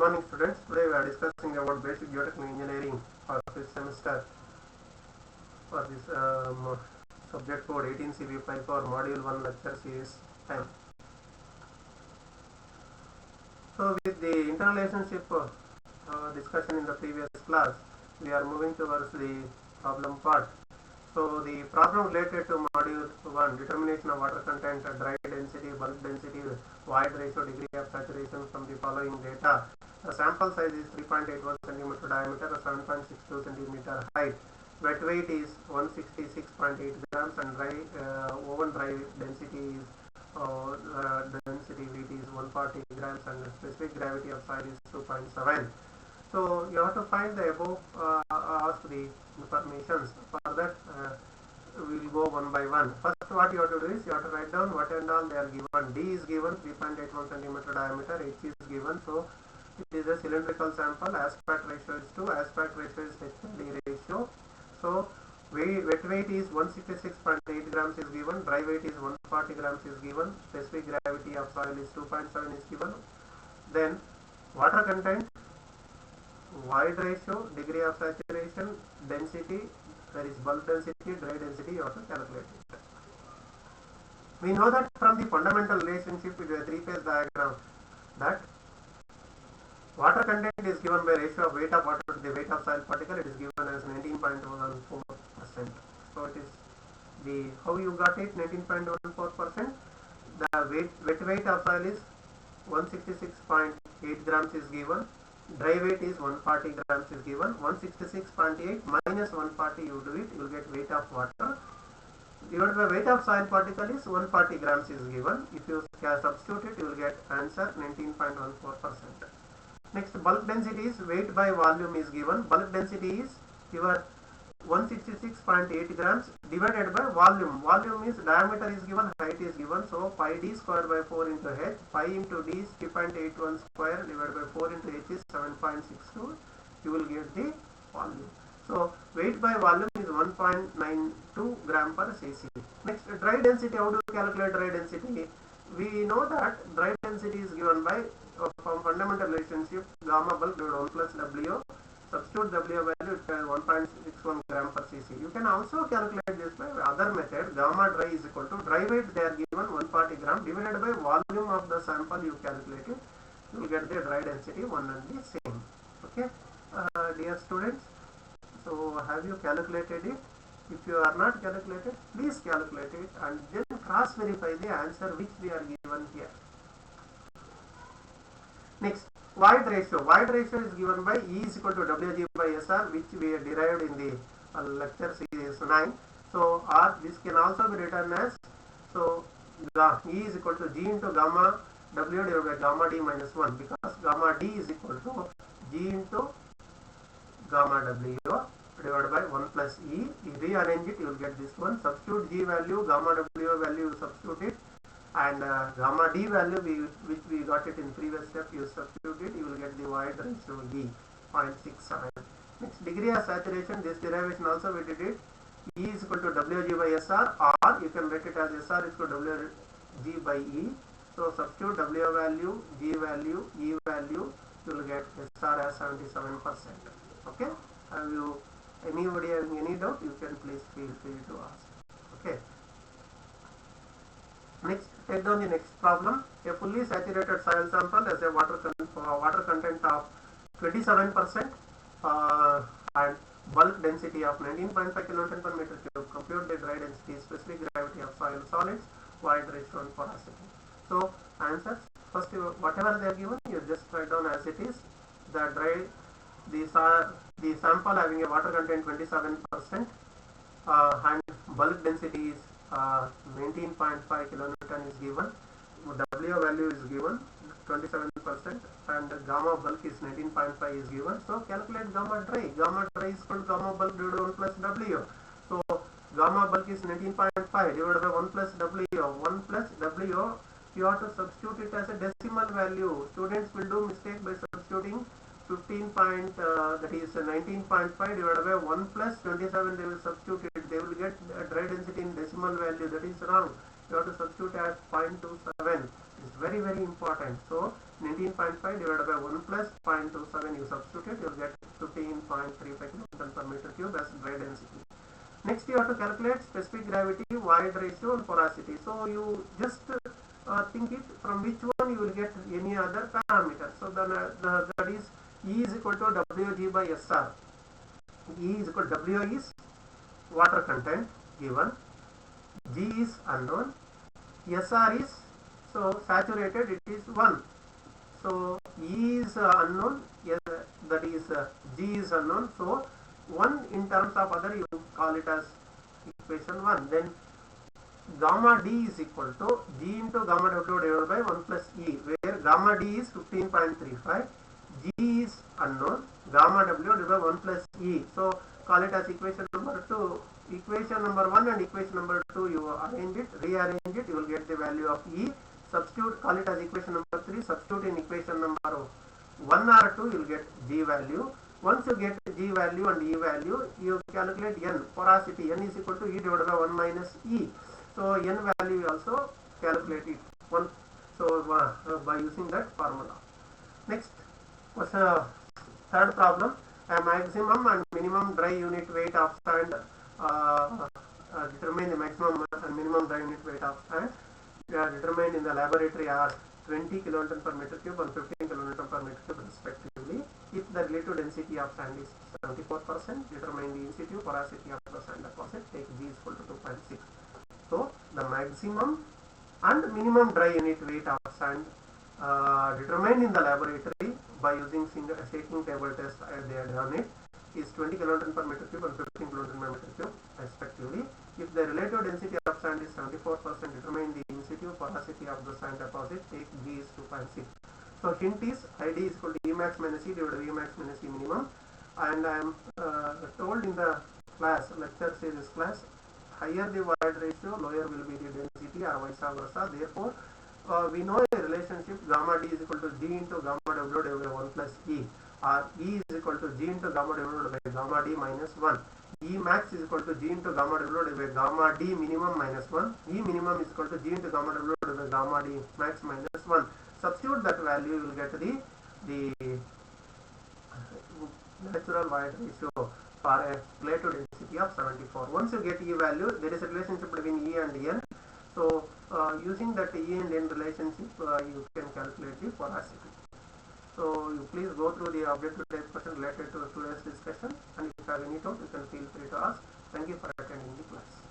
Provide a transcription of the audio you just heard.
morning, students. Today we are discussing about basic geotechnical engineering for this semester for this subject code 18Cv54 module 1 lecture series 10. So with the interrelationship discussion in the previous class, we are moving towards the problem part. So the problem related to module 1, determination of water content, dry density, bulk density, void ratio, degree of saturation from the following data. The sample size is 3.81 cm diameter, 7.62 cm height. Wet weight is 166.8 grams and oven dry density is density weight is 140 grams and the specific gravity of soil is 2.7. So you have to find the above ask the informations. For that we will go one by one. First, what you have to do is you have to write down what and all they are given. D is given 3.81 cm diameter, H is given, so it is a cylindrical sample. Aspect ratio is 2, aspect ratio is H/D ratio. So wet weight is 166.8 grams is given, dry weight is 140 grams is given, specific gravity of soil is 2.7 is given. Then water content, void ratio, degree of saturation, density, there is bulk density, dry density, you have to calculate it. We know that from the fundamental relationship with a three-phase diagram that water content is given by ratio of weight of water to the weight of soil particle. It is given as 19.14%. So it is the how you got it 19.14%. The wet weight of soil is 166.8 grams is given. Dry weight is 140 grams is given. 166.8 minus 140 you do it, you will get weight of water. Divided by weight of soil particle is 140 grams is given. If you substitute it, you will get answer 19.14%. Next, bulk density is weight by volume is given. Bulk density is your 166.8 grams divided by volume. Volume is diameter is given, height is given. So pi d square by 4 into h. Pi into d is 3.81 square divided by 4 into h is 7.62. You will get the volume. So weight by volume is 1.92 gram per cc. Next, dry density. How do you calculate dry density? We know that dry density is given by from fundamental relationship gamma bulk divided 1 plus W. Substitute W value at 1.61 gram per cc. You can also calculate this by other method. Gamma dry is equal to dry weight they are given 140 gram divided by volume of the sample you calculate it. You will get the dry density one and the same. Okay, dear students. So have you calculated it? If you are not calculated, please calculate it and then cross verify the answer which we are given here. Next, void ratio. Void ratio is given by E is equal to Wg by SR, which we have derived in the lecture series 9. So this can also be written as, so E is equal to G into gamma W divided by gamma D minus 1, because gamma D is equal to G into gamma W divided by 1 plus E. If you rearrange it, you will get this one. Substitute G value, gamma W value, you substitute it, and gamma D value which we got it in previous step, you substitute it, you will get the void ratio D 0.67. Next, degree of saturation. This derivation also we did it. E is equal to Wg by SR, or you can write it as SR is equal to Wg by E. So substitute W value, G value, E value, you will get SR as 77%. Okay. Have you anybody having any doubt? You can please feel free to ask. Okay. Next, take down the next problem. A fully saturated soil sample has a water content of 27% and bulk density of 19.5 kilonewton per meter cube. Compute the dry density, specific gravity of soil solids, void ratio and porosity. So answers, first whatever they are given, you just write down as it is. The sample having a water content 27% and bulk density is 19.5 kilonewton is given. W value is given 27% and gamma bulk is 19.5 is given. So calculate gamma dry. Gamma dry is equal to gamma bulk divided by 1 plus W. So gamma bulk is 19.5 divided by 1 plus W. 1 plus W, you have to substitute it as a decimal value. Students will do mistake by substituting 19.5 divided by 1 plus 27, they will substitute it. They will get a dry density in decimal value. That is wrong. You have to substitute as 0.27. is very important. So 19.5 divided by 1 plus 0.27, you substitute it, you will get 15.35 kilonewton per meter cube as dry density. Next you have to calculate specific gravity, void ratio and porosity. So you just think it from which one you will get any other parameter. So that is E is equal to Wg by Sr. E is equal to W is water content given, G is unknown, Sr is so saturated, it is 1. So E is unknown, that is G is unknown. So 1 in terms of other you call it as equation 1. Then gamma D is equal to G into gamma W divided by 1 plus E, where gamma D is 15.35, G is unknown, gamma W divided by 1 plus E. So call it as equation number 2. Equation number 1 and equation number 2, you arrange it, rearrange it, you will get the value of E. Substitute, call it as equation number 3, substitute in equation number 1 or 2, you will get G value. Once you get G value and E value, you calculate N, porosity. N is equal to E divided by 1 minus E. So N value you also calculate it. By using that formula. Next, third problem, a maximum and minimum dry unit weight of sand, determine the maximum and minimum dry unit weight of sand determined in the laboratory are 20 kilonewton per meter cube and 15 kilonewton per meter cube respectively. If the relative density of sand is 74%, determine the in situ porosity of the sand deposit, take G is equal to 2.6. So the maximum and minimum dry unit weight of sand determined in the laboratory by using shaking table test, they have done it, is 20 kilonewton per meter cube and 15 kilonewton per meter cube respectively. If the relative density of sand is 74%, determine the in situ porosity of the sand deposit, take G is 2.6. So hint is ID is equal to E max minus E divided by E max minus E minimum, and I am told in the class, lecture series class, higher the void ratio, lower will be the density or vice versa. Therefore, we know a relationship gamma D is equal to G into gamma W divided by 1 plus E, or E is equal to G into gamma W divided by gamma D minus 1. E max is equal to G into gamma W divided by gamma D minimum minus 1. E minimum is equal to G into gamma W divided by gamma D max minus 1. Substitute that value, you will get the natural void ratio for a relative density of 74. Once you get E value, there is a relationship between E and N. So using that E and N relationship, you can calculate the porosity. So you please go through the objective type question related to today's discussion, and if you have any doubt, you can feel free to ask. Thank you for attending the class.